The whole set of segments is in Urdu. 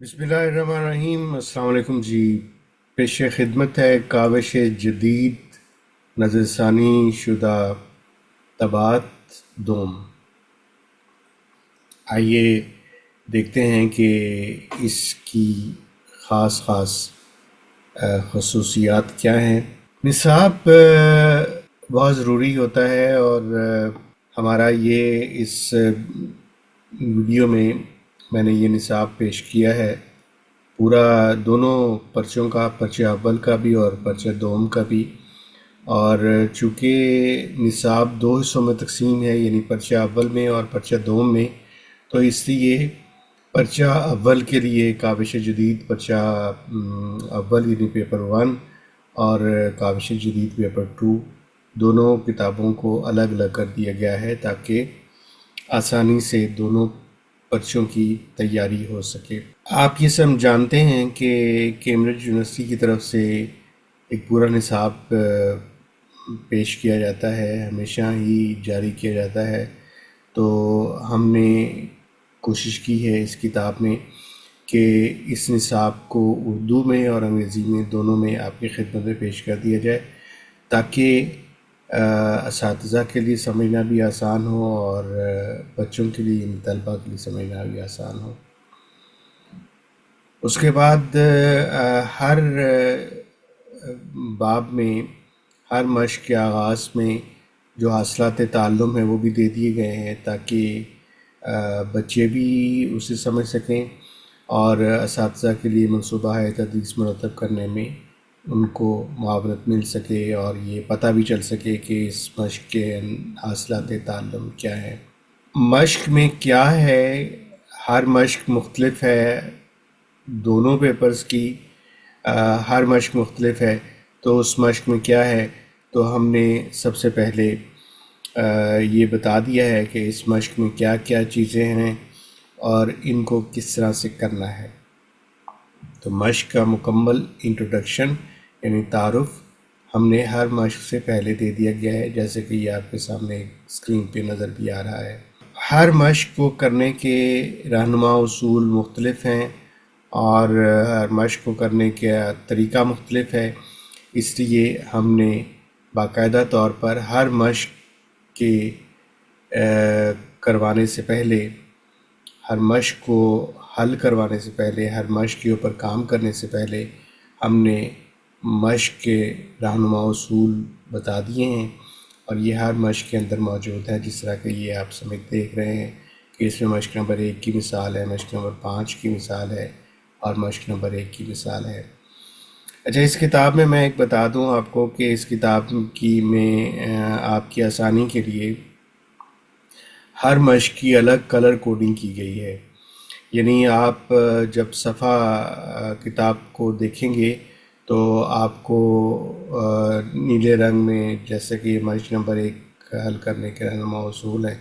بسم اللہ الرحمن الرحیم۔ السلام علیکم جی۔ پیش خدمت ہے کاوش جدید نظر ثانی شدہ طبعات دوم۔ آئیے دیکھتے ہیں کہ اس کی خاص خصوصیات کیا ہیں۔ نصاب بہت ضروری ہوتا ہے اور ہمارا یہ اس ویڈیو میں نے یہ نصاب پیش کیا ہے پورا دونوں پرچوں کا، پرچہ اول کا بھی اور پرچہ دوم کا بھی۔ اور چونکہ نصاب دو حصوں میں تقسیم ہے، یعنی پرچہ اول میں اور پرچہ دوم میں، تو اس لیے پرچہ اول کے لیے کاوش جدید پرچہ اول یعنی پیپر 1 اور کاوش جدید پیپر 2 دونوں کتابوں کو الگ الگ کر دیا گیا ہے تاکہ آسانی سے دونوں پرچوں کی تیاری ہو سکے۔ آپ یہ سب جانتے ہیں کہ کیمبرج یونیورسٹی کی طرف سے ایک پورا نصاب پیش کیا جاتا ہے، ہمیشہ ہی جاری کیا جاتا ہے۔ تو ہم نے کوشش کی ہے اس کتاب میں کہ اس نصاب کو اردو میں اور انگریزی میں دونوں میں آپ کی خدمت میں پیش کر دیا جائے تاکہ اساتذہ کے لیے سمجھنا بھی آسان ہو اور بچوں کے لیے، یعنی طلبہ کے لیے سمجھنا بھی آسان ہو۔ اس کے بعد ہر باب میں، ہر مشق کے آغاز میں جو حاصلات تعلم ہیں وہ بھی دے دیے گئے ہیں تاکہ بچے بھی اسے سمجھ سکیں اور اساتذہ کے لیے منصوبہ تدریس مرتب کرنے میں ان کو معاونت مل سکے اور یہ پتہ بھی چل سکے کہ اس مشق کے حاصلات تعلم کیا ہے۔ مشق میں کیا ہے، ہر مشق مختلف ہے، دونوں پیپرز کی ہر مشق مختلف ہے۔ تو اس مشق میں کیا ہے، تو ہم نے سب سے پہلے یہ بتا دیا ہے کہ اس مشق میں کیا کیا چیزیں ہیں اور ان کو کس طرح سے کرنا ہے۔ تو مشق کا مکمل انٹروڈکشن یعنی تعارف ہم نے ہر مشق سے پہلے دے دیا گیا ہے، جیسے کہ یہ آپ کے سامنے اسکرین پہ نظر بھی آ رہا ہے۔ ہر مشق کو کرنے کے رہنما اصول مختلف ہیں اور ہر مشق کو کرنے کا طریقہ مختلف ہے، اس لیے ہم نے باقاعدہ طور پر ہر مشق کے کروانے سے پہلے، ہر مشق کو حل کروانے سے پہلے، ہر مشق کے اوپر کام کرنے سے پہلے ہم نے مشق کے رہنما اصول بتا دیے ہیں اور یہ ہر مشق کے اندر موجود ہے، جس طرح کہ یہ آپ سمجھ دیکھ رہے ہیں کہ اس میں مشق نمبر 1 کی مثال ہے، مشق نمبر 5 کی مثال ہے اور مشق نمبر 1 کی مثال ہے۔ اچھا، اس کتاب میں ایک بتا دوں آپ کو کہ اس کتاب کی میں آپ کی آسانی کے لیے ہر مشق کی الگ کلر کوڈنگ کی گئی ہے، یعنی آپ جب صفحہ کتاب کو دیکھیں گے تو آپ کو نیلے رنگ میں، جیسے کہ مشق نمبر 1 حل کرنے کے رہنما اصول ہیں،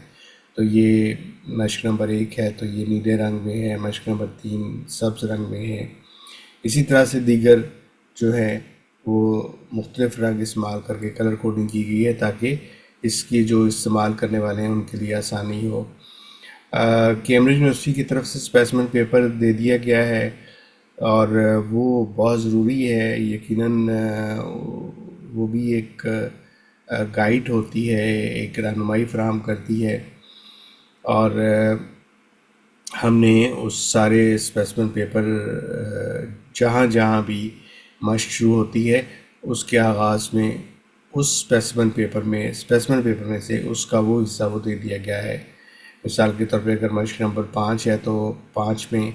تو یہ مشق نمبر 1 ہے تو یہ نیلے رنگ میں ہے، مشق نمبر 3 سبز رنگ میں ہے۔ اسی طرح سے دیگر جو ہے وہ مختلف رنگ استعمال کر کے کلر کوڈنگ کی گئی ہے تاکہ اس کی جو استعمال کرنے والے ہیں ان کے لیے آسانی ہو۔ کیمبرج یونیورسٹی کی طرف سے اسپیسیمن پیپر دے دیا گیا ہے اور وہ بہت ضروری ہے، یقیناً وہ بھی ایک گائیڈ ہوتی ہے، ایک رہنمائی فراہم کرتی ہے اور ہم نے اس سارے اسپیسیمن پیپر جہاں جہاں بھی مشق شروع ہوتی ہے اس کے آغاز میں اس اسپیسیمن پیپر میں سے اس کا وہ حصہ وہ دے دیا گیا ہے۔ مثال کے طور پہ اگر مشق نمبر 5 ہے تو 5 میں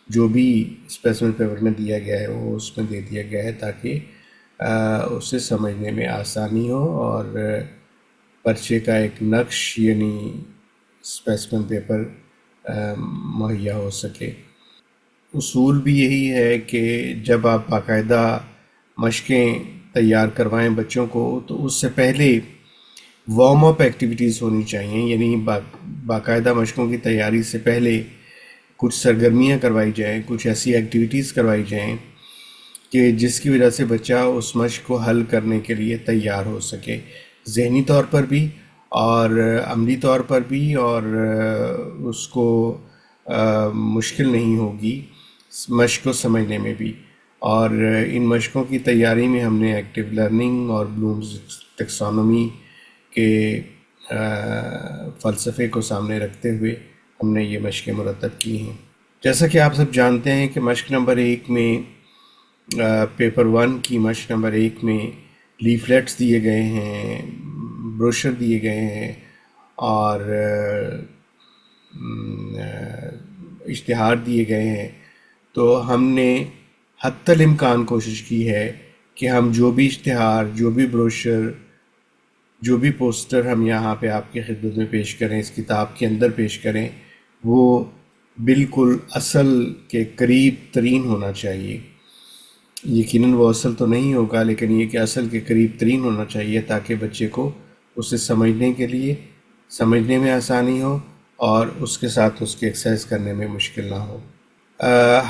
جو بھی اسپیسیمن پیپر میں دیا گیا ہے وہ اس میں دے دیا گیا ہے تاکہ اسے سمجھنے میں آسانی ہو اور پرچے کا ایک نقش یعنی اسپیسیمن پیپر مہیا ہو سکے۔ اصول بھی یہی ہے کہ جب آپ باقاعدہ مشقیں تیار کروائیں بچوں کو تو اس سے پہلے وارم اپ ایکٹیویٹیز ہونی چاہیے، یعنی باقاعدہ مشقوں کی تیاری سے پہلے کچھ سرگرمیاں کروائی جائیں، کچھ ایسی ایکٹیویٹیز کروائی جائیں کہ جس کی وجہ سے بچہ اس مشق کو حل کرنے کے لیے تیار ہو سکے، ذہنی طور پر بھی اور عملی طور پر بھی، اور اس کو مشکل نہیں ہوگی مشق کو سمجھنے میں بھی. اور ان مشقوں کی تیاری میں ہم نے ایکٹیو لرننگ اور بلومز ٹیکسانومی کے فلسفے کو سامنے رکھتے ہوئے ہم نے یہ مشقیں مرتب کی ہیں. جیسا کہ آپ سب جانتے ہیں کہ مشق نمبر 1 میں پیپر 1 کی مشق نمبر 1 میں لیفلیٹس دیے گئے ہیں، بروشر دیے گئے ہیں اور اشتہار دیے گئے ہیں. تو ہم نے حتی الامکان کوشش کی ہے کہ ہم جو بھی اشتہار، جو بھی بروشر، جو بھی پوسٹر ہم یہاں پہ آپ کی خدمت میں پیش کریں، اس کتاب کے اندر پیش کریں، وہ بالکل اصل کے قریب ترین ہونا چاہیے. یقیناً وہ اصل تو نہیں ہوگا، لیکن یہ کہ اصل کے قریب ترین ہونا چاہیے تاکہ بچے کو اسے سمجھنے میں آسانی ہو اور اس کے ساتھ اس کے ایکسرسائز کرنے میں مشکل نہ ہو.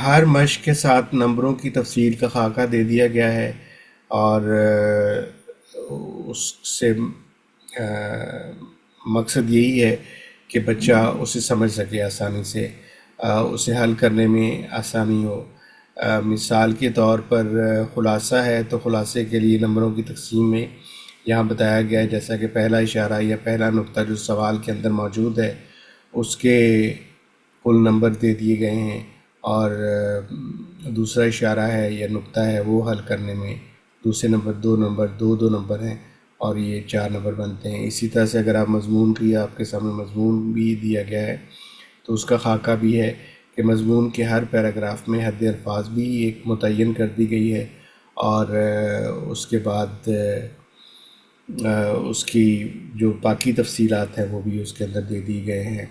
ہر مشق کے ساتھ نمبروں کی تفصیل کا خاکہ دے دیا گیا ہے اور اس سے مقصد یہی ہے کہ بچہ اسے سمجھ سکے آسانی سے، اسے حل کرنے میں آسانی ہو. مثال کے طور پر خلاصہ ہے تو خلاصے کے لیے نمبروں کی تقسیم میں یہاں بتایا گیا ہے، جیسا کہ پہلا اشارہ یا پہلا نقطہ جو سوال کے اندر موجود ہے اس کے کل نمبر دے دیے گئے ہیں، اور دوسرا اشارہ ہے یا نقطہ ہے وہ حل کرنے میں دوسرے نمبر 2 نمبر ہیں اور یہ 4 نمبر بنتے ہیں. اسی طرح سے اگر آپ مضمون کی، آپ کے سامنے مضمون بھی دیا گیا ہے تو اس کا خاکہ بھی ہے کہ مضمون کے ہر پیراگراف میں حد الفاظ بھی ایک متعین کر دی گئی ہے اور اس کے بعد اس کی جو باقی تفصیلات ہیں وہ بھی اس کے اندر دے دی گئے ہیں.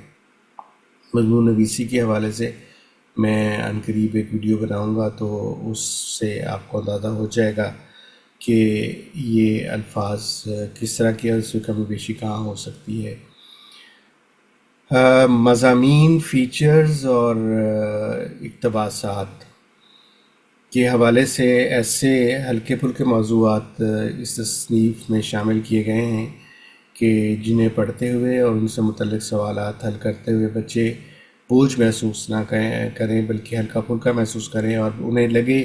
مضمون نویسی کے حوالے سے میں عنقریب ایک ویڈیو بناؤں گا تو اس سے آپ کو اندازہ ہو جائے گا کہ یہ الفاظ کس طرح کی، اس میں کمی بیشی کہاں ہو سکتی ہے. مضامین، فیچرز اور اقتباسات کے حوالے سے ایسے ہلکے پھلکے موضوعات اس تصنیف میں شامل کیے گئے ہیں کہ جنہیں پڑھتے ہوئے اور ان سے متعلق سوالات حل کرتے ہوئے بچے بوجھ محسوس نہ کریں بلکہ ہلکا پھلکا محسوس کریں اور انہیں لگے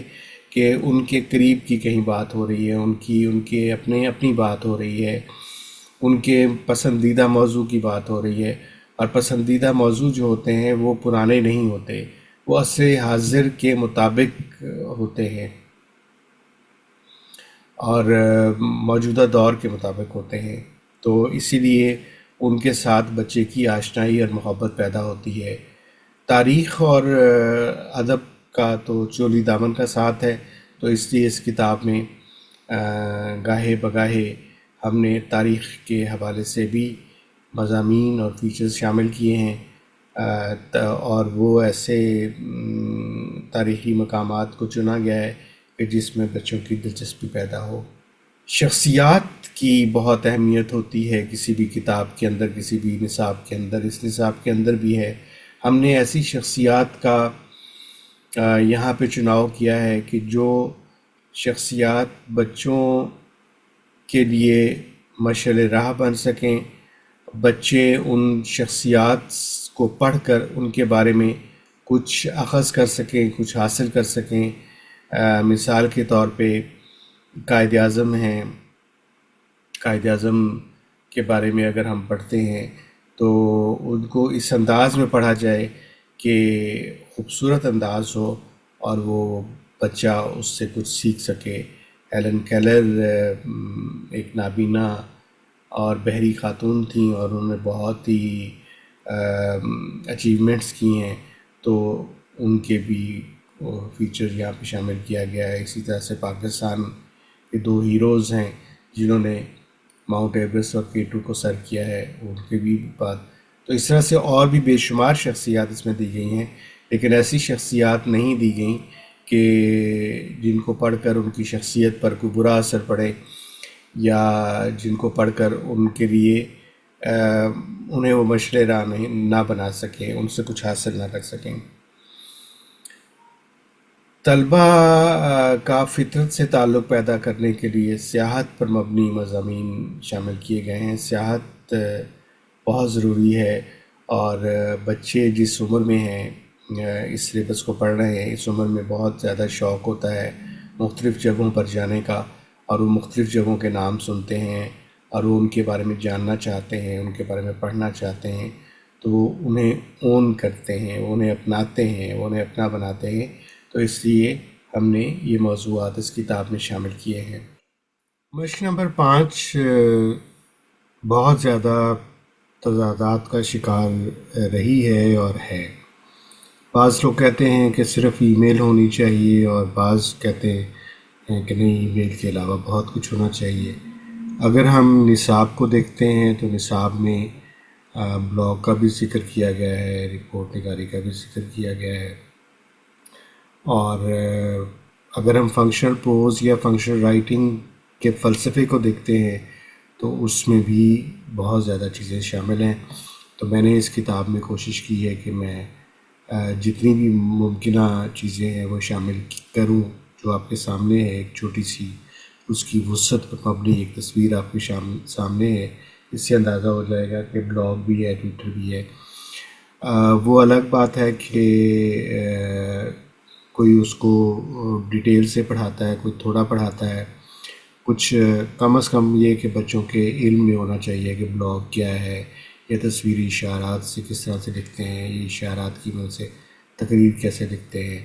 کہ ان کے قریب کی کہیں بات ہو رہی ہے، ان کے اپنی بات ہو رہی ہے، ان کے پسندیدہ موضوع کی بات ہو رہی ہے. اور پسندیدہ موضوع جو ہوتے ہیں وہ پرانے نہیں ہوتے، وہ عصر حاضر کے مطابق ہوتے ہیں اور موجودہ دور کے مطابق ہوتے ہیں. تو اسی لیے ان کے ساتھ بچے کی آشنائی اور محبت پیدا ہوتی ہے. تاریخ اور ادب کا تو چولی دامن کا ساتھ ہے، تو اس لیے اس کتاب میں گاہے بگاہے ہم نے تاریخ کے حوالے سے بھی مضامین اور فیچرز شامل کیے ہیں اور وہ ایسے تاریخی مقامات کو چنا گیا ہے کہ جس میں بچوں کی دلچسپی پیدا ہو. شخصیات کی بہت اہمیت ہوتی ہے کسی بھی کتاب کے اندر، کسی بھی نصاب کے اندر. اس نصاب کے اندر بھی ہے. ہم نے ایسی شخصیات کا یہاں پہ چناؤ کیا ہے کہ جو شخصیات بچوں کے لیے مشعل راہ بن سکیں، بچے ان شخصیات کو پڑھ کر ان کے بارے میں کچھ اخذ کر سکیں، کچھ حاصل کر سکیں. مثال کے طور پہ قائد اعظم ہیں، قائد اعظم کے بارے میں اگر ہم پڑھتے ہیں تو ان کو اس انداز میں پڑھا جائے کہ خوبصورت انداز ہو اور وہ بچہ اس سے کچھ سیکھ سکے. ہیلن کیلر ایک نابینا اور بہری خاتون تھیں اور انہوں نے بہت ہی اچیومنٹس کی ہیں، تو ان کے بھی فیچر یہاں پہ شامل کیا گیا ہے. اسی طرح سے پاکستان کے 2 ہیروز ہیں جنہوں نے ماؤنٹ ایوریسٹ اور K2 کو سر کیا ہے، ان کے بھی بات. تو اس طرح سے اور بھی بے شمار شخصیات اس میں دی گئی ہیں، لیکن ایسی شخصیات نہیں دی گئیں کہ جن کو پڑھ کر ان کی شخصیت پر کوئی برا اثر پڑے یا جن کو پڑھ کر ان کے لیے انہیں وہ مشعل راہ نہ بنا سکیں، ان سے کچھ حاصل نہ کر سکیں. طلبہ کا فطرت سے تعلق پیدا کرنے کے لیے سیاحت پر مبنی مضامین شامل کیے گئے ہیں. سیاحت بہت ضروری ہے اور بچے جس عمر میں ہیں اس سلیبس کو پڑھ رہے ہیں، اس عمر میں بہت زیادہ شوق ہوتا ہے مختلف جگہوں پر جانے کا، اور وہ مختلف جگہوں کے نام سنتے ہیں اور وہ ان کے بارے میں جاننا چاہتے ہیں، ان کے بارے میں پڑھنا چاہتے ہیں، تو وہ انہیں اون کرتے ہیں، وہ انہیں اپناتے ہیں، وہ انہیں اپنا بناتے ہیں۔ تو اس لیے ہم نے یہ موضوعات اس کتاب میں شامل کیے ہیں۔ مشق نمبر 5 بہت زیادہ تضادات کا شکار رہی ہے اور ہے۔ بعض لوگ کہتے ہیں کہ صرف ای میل ہونی چاہیے، اور بعض کہتے ہیں کہ نہیں، ای میل کے علاوہ بہت کچھ ہونا چاہیے۔ اگر ہم نصاب کو دیکھتے ہیں تو نصاب میں بلاگ کا بھی ذکر کیا گیا ہے، رپورٹ نگاری کا بھی ذکر کیا گیا ہے، اور اگر ہم فنکشنل پروز یا فنکشنل رائٹنگ کے فلسفے کو دیکھتے ہیں تو اس میں بھی بہت زیادہ چیزیں شامل ہیں۔ تو میں نے اس کتاب میں کوشش کی ہے کہ میں جتنی بھی ممکنہ چیزیں ہیں وہ شامل کروں، جو آپ کے سامنے ہے ایک چھوٹی سی اس کی وسعت پر مبنی ایک تصویر آپ کے سامنے ہے۔ اس سے اندازہ ہو جائے گا کہ بلاگ بھی ہے، ٹویٹر بھی ہے۔ وہ الگ بات ہے کہ کوئی اس کو ڈیٹیل سے پڑھاتا ہے، کوئی تھوڑا پڑھاتا ہے۔ کچھ کم از کم یہ کہ بچوں کے علم میں ہونا چاہیے کہ بلاگ کیا ہے، یا تصویری اشارات سے کس طرح سے لکھتے ہیں، یہ اشارات کی مدد سے تقریر کیسے لکھتے ہیں۔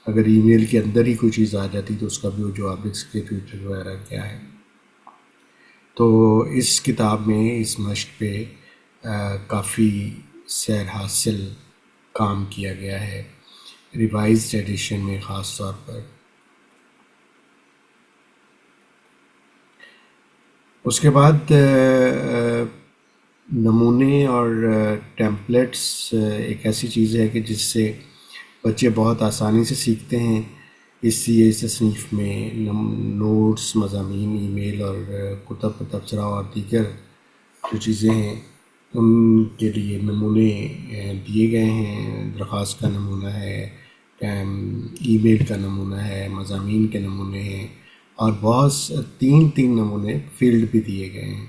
اگر ای میل کے اندر ہی کوئی چیز آ جاتی تو اس کا بھی جو آپ لکھ سکتے ٹویٹر وغیرہ کیا ہے۔ تو اس کتاب میں اس مشق پہ کافی سیر حاصل کام کیا گیا ہے، ریوائزڈ ایڈیشن میں خاص طور پر۔ اس کے بعد نمونے اور ٹیمپلیٹس ایک ایسی چیز ہے کہ جس سے بچے بہت آسانی سے سیکھتے ہیں۔ اس لیے اس تصنیف میں نوٹس، مضامین، ای میل اور کتب، تبصرہ اور دیگر جو چیزیں ہیں ان کے لیے نمونے دیے گئے ہیں۔ درخواست کا نمونہ ہے، ای میل کا نمونہ ہے، مضامین کے نمونے ہیں، اور بہت تین نمونے فیلڈ بھی دیے گئے ہیں۔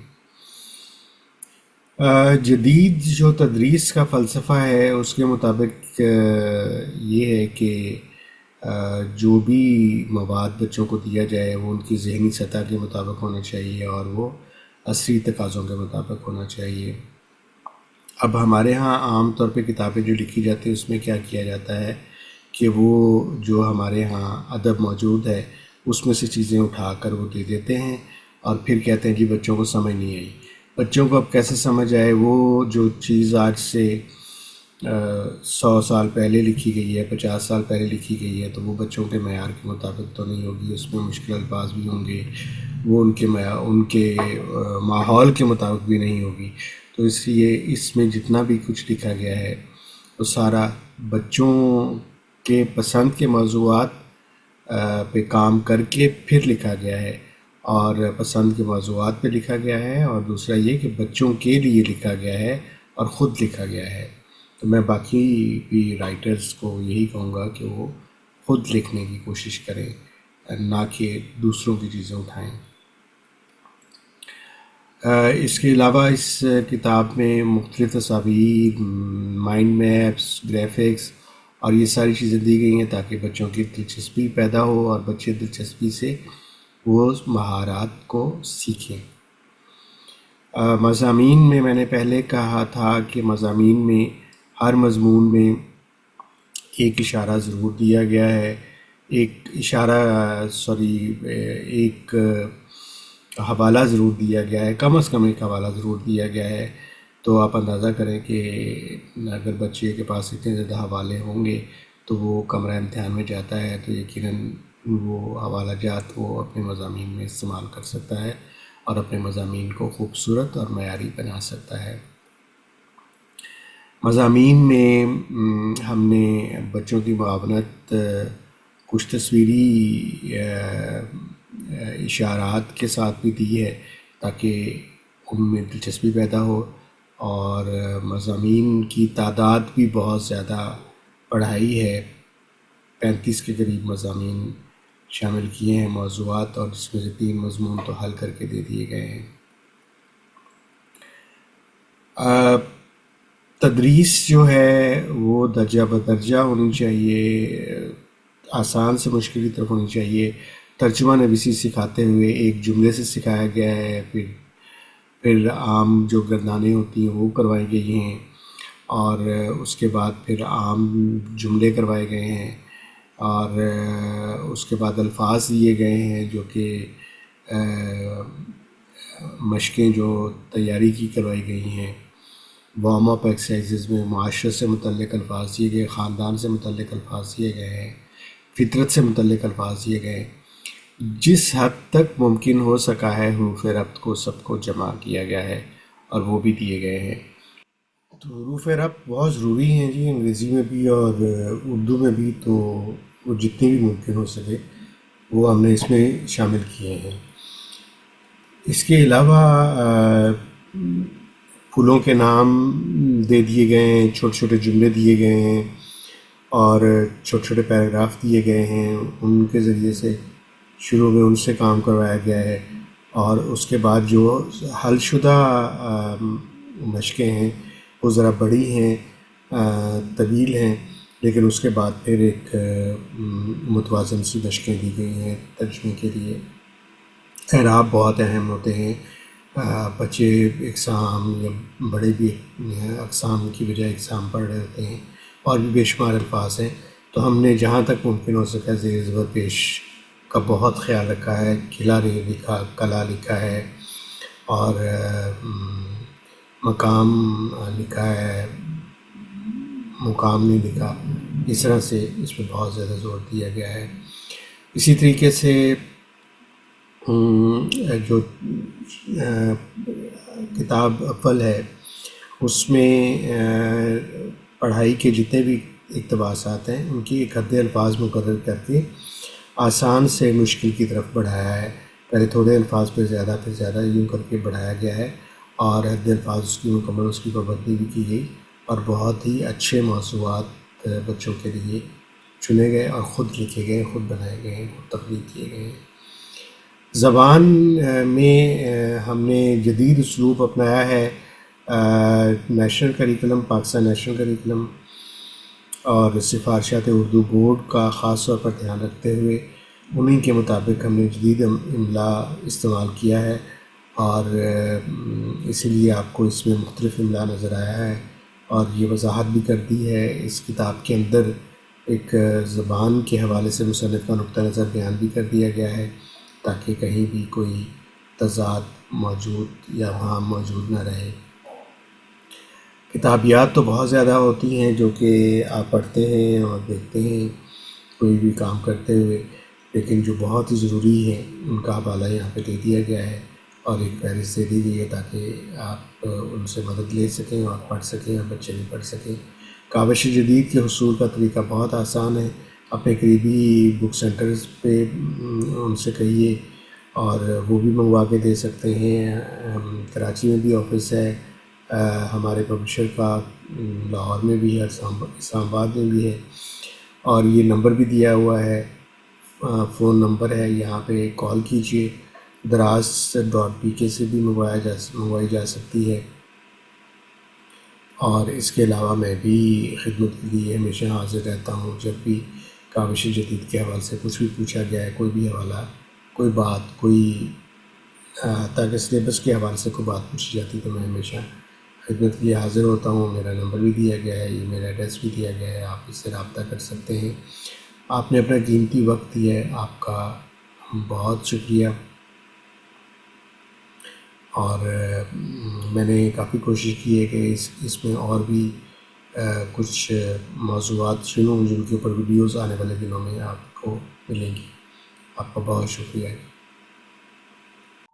جدید جو تدریس کا فلسفہ ہے اس کے مطابق یہ ہے کہ جو بھی مواد بچوں کو دیا جائے وہ ان کی ذہنی سطح کے مطابق ہونا چاہیے اور وہ عصری تقاضوں کے مطابق ہونا چاہیے۔ اب ہمارے ہاں عام طور پہ کتابیں جو لکھی جاتی ہیں اس میں کیا کیا جاتا ہے کہ وہ جو ہمارے ہاں ادب موجود ہے اس میں سے چیزیں اٹھا کر وہ دے دیتے ہیں، اور پھر کہتے ہیں جی بچوں کو سمجھ نہیں آئی۔ بچوں کو اب کیسے سمجھ آئے؟ وہ جو چیز آج سے 100 سال پہلے لکھی گئی ہے، 50 سال پہلے لکھی گئی ہے، تو وہ بچوں کے معیار کے مطابق تو نہیں ہوگی، اس میں مشکل الفاظ بھی ہوں گے، وہ ان کے ماحول کے مطابق بھی نہیں ہوگی۔ تو اس لیے اس میں جتنا بھی کچھ لکھا گیا ہے وہ سارا بچوں کے پسند کے موضوعات پہ کام کر کے پھر لکھا گیا ہے، اور پسند کے موضوعات پہ لکھا گیا ہے، اور دوسرا یہ کہ بچوں کے لیے لکھا گیا ہے اور خود لکھا گیا ہے۔ تو میں باقی بھی رائٹرز کو یہی کہوں گا کہ وہ خود لکھنے کی کوشش کریں، نہ کہ دوسروں کی چیزیں اٹھائیں۔ اس کے علاوہ اس کتاب میں مختلف تصاویر، مائنڈ میپس، گرافکس اور یہ ساری چیزیں دی گئی ہیں تاکہ بچوں کی دلچسپی پیدا ہو اور بچے دلچسپی سے وہ مہارات کو سیکھیں۔ مضامین میں نے پہلے کہا تھا کہ مضامین میں ہر مضمون میں ایک اشارہ ضرور دیا گیا ہے، ایک حوالہ ضرور دیا گیا ہے، کم از کم ایک حوالہ ضرور دیا گیا ہے۔ تو آپ اندازہ کریں کہ اگر بچے کے پاس اتنے زیادہ حوالے ہوں گے تو وہ کمرہ امتحان میں جاتا ہے تو یقیناً وہ حوالہ جات وہ اپنے مضامین میں استعمال کر سکتا ہے اور اپنے مضامین کو خوبصورت اور معیاری بنا سکتا ہے۔ مضامین میں ہم نے بچوں کی معاونت کچھ تصویری اشارات کے ساتھ بھی دی ہے تاکہ ان میں دلچسپی پیدا ہو، اور مضامین کی تعداد بھی بہت زیادہ بڑھائی ہے، 35 کے قریب مضامین شامل کیے ہیں موضوعات، اور جس میں سے 3 مضمون تو حل کر کے دے دیے گئے ہیں۔ تدریس جو ہے وہ درجہ بدرجہ ہونی چاہیے، آسان سے مشکل کی طرف ہونی چاہیے. ترجمہ نویسی سکھاتے ہوئے ایک جملے سے سکھایا گیا ہے، پھر عام جو گردانیں ہوتی ہیں وہ کروائی گئی ہیں، اور اس کے بعد پھر عام جملے کروائے گئے ہیں، اور اس کے بعد الفاظ دیے گئے ہیں جو کہ مشقیں جو تیاری کی کروائی گئی ہیں. وارم اپ ایکسرسائزز میں معاشرت سے متعلق الفاظ دیے گئے، خاندان سے متعلق الفاظ دیے گئے ہیں، فطرت سے متعلق الفاظ دیے گئے. جس حد تک ممکن ہو سکا ہے حروف ربط کو سب کو جمع کیا گیا ہے اور وہ بھی دیے گئے ہیں. تو حروف ربط بہت ضروری ہیں جی، انگریزی میں بھی اور اردو میں بھی، تو وہ جتنی بھی ممکن ہو سکے وہ ہم نے اس میں شامل کیے ہیں. اس کے علاوہ پھولوں کے نام دے دیے گئے ہیں، چھوٹے چھوٹے جملے دیے گئے ہیں، اور چھوٹے چھوٹے پیراگراف دیے گئے ہیں. ان کے ذریعے سے شروع میں ان سے کام کروایا گیا ہے، اور اس کے بعد جو حل شدہ مشقیں ہیں وہ ذرا بڑی ہیں، طویل ہیں، لیکن اس کے بعد پھر ایک متوازن سی مشقیں دی گئی ہیں ترجمے کے لیے. اعراب بہت اہم ہوتے ہیں. بچے اقسام یا بڑے بھی اقسام کی بجائے اقسام پڑھ رہے ہوتے ہیں، اور بھی بے شمار الفاظ ہیں. تو ہم نے جہاں تک ممکن ہو سکا زیر زبر پیش کا بہت خیال رکھا ہے. کھلا نہیں لکھا، کلا لکھا ہے، اور مقام لکھا ہے، مقام نہیں لکھا. اس طرح سے اس پہ بہت زیادہ زور دیا گیا ہے. اسی طریقے سے جو کتاب اول ہے اس میں پڑھائی کے جتنے بھی اقتباسات ہیں ان کی ایک حد الفاظ مقرر کر کے آسان سے مشکل کی طرف بڑھایا ہے. پہلے تھوڑے الفاظ پہ زیادہ پھر زیادہ یوں کر کے بڑھایا گیا ہے، اور حد الفاظ اس کی مکمل اس کی پابندی بھی کی گئی، اور بہت ہی اچھے موضوعات بچوں کے لیے چنے گئے اور خود لکھے گئے، خود بنائے گئے ہیں، خود تخلیق کیے گئے ہیں. زبان میں ہم نے جدید اسلوب اپنایا ہے. National curriculum, Pakistan national curriculum اور سفارشات اردو بورڈ کا خاص طور پر دھیان رکھتے ہوئے انہی کے مطابق ہم نے جدید املا استعمال کیا ہے، اور اسی لیے آپ کو اس میں مختلف املا نظر آیا ہے. اور یہ وضاحت بھی کر دی ہے اس کتاب کے اندر، ایک زبان کے حوالے سے مصنف کا نقطہ نظر بیان بھی کر دیا گیا ہے، تاکہ کہیں بھی کوئی تضاد موجود یا وہاں موجود نہ رہے. کتابیات تو بہت زیادہ ہوتی ہیں جو کہ آپ پڑھتے ہیں اور دیکھتے ہیں کوئی بھی کام کرتے ہوئے، لیکن جو بہت ہی ضروری ہیں ان کا حوالہ یہاں پہ دے دیا گیا ہے، اور ایک فہرست دے دی گئی ہے تاکہ آپ ان سے مدد لے سکیں اور پڑھ سکیں اور بچے بھی پڑھ سکیں. کاوش جدید کے حصول کا طریقہ بہت آسان ہے. اپنے قریبی بک سینٹرز پہ ان سے کہیے اور وہ بھی منگوا کے دے سکتے ہیں. کراچی میں بھی آفس ہے ہمارے پبلشر کا، لاہور میں بھی ہے، اسلام آباد میں بھی ہے، اور یہ نمبر بھی دیا ہوا ہے، فون نمبر ہے، یہاں پہ کال کیجئے. دراز.pk سے بھی منگوائی جا سکتی ہے. اور اس کے علاوہ میں بھی خدمت کے لیے ہمیشہ حاضر رہتا ہوں. جب بھی کاوش جدید کے حوالے سے کچھ بھی پوچھا گیا ہے، کوئی بھی حوالہ، کوئی بات، کوئی تاکہ سلیبس کے حوالے سے کوئی بات پوچھی جاتی تو میں ہمیشہ خدمت کے لیے حاضر ہوتا ہوں. میرا نمبر بھی دیا گیا ہے، یہ میرا ایڈریس بھی دیا گیا ہے، آپ اس سے رابطہ کر سکتے ہیں. آپ نے اپنا قیمتی وقت دیا ہے، آپ کا بہت شکریہ. اور میں نے کافی کوشش کی ہے کہ اس میں اور بھی کچھ موضوعات چنوں جن کے اوپر ویڈیوز آنے والے دنوں میں آپ کو ملیں گی. آپ کا بہت شکریہ.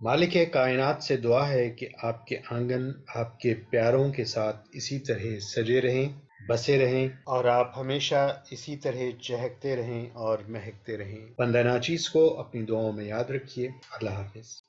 مالک کائنات سے دعا ہے کہ آپ کے آنگن آپ کے پیاروں کے ساتھ اسی طرح سجے رہیں، بسے رہیں، اور آپ ہمیشہ اسی طرح چہکتے رہیں اور مہکتے رہیں. بندہ ناچیز کو اپنی دعاؤں میں یاد رکھیے. اللہ حافظ.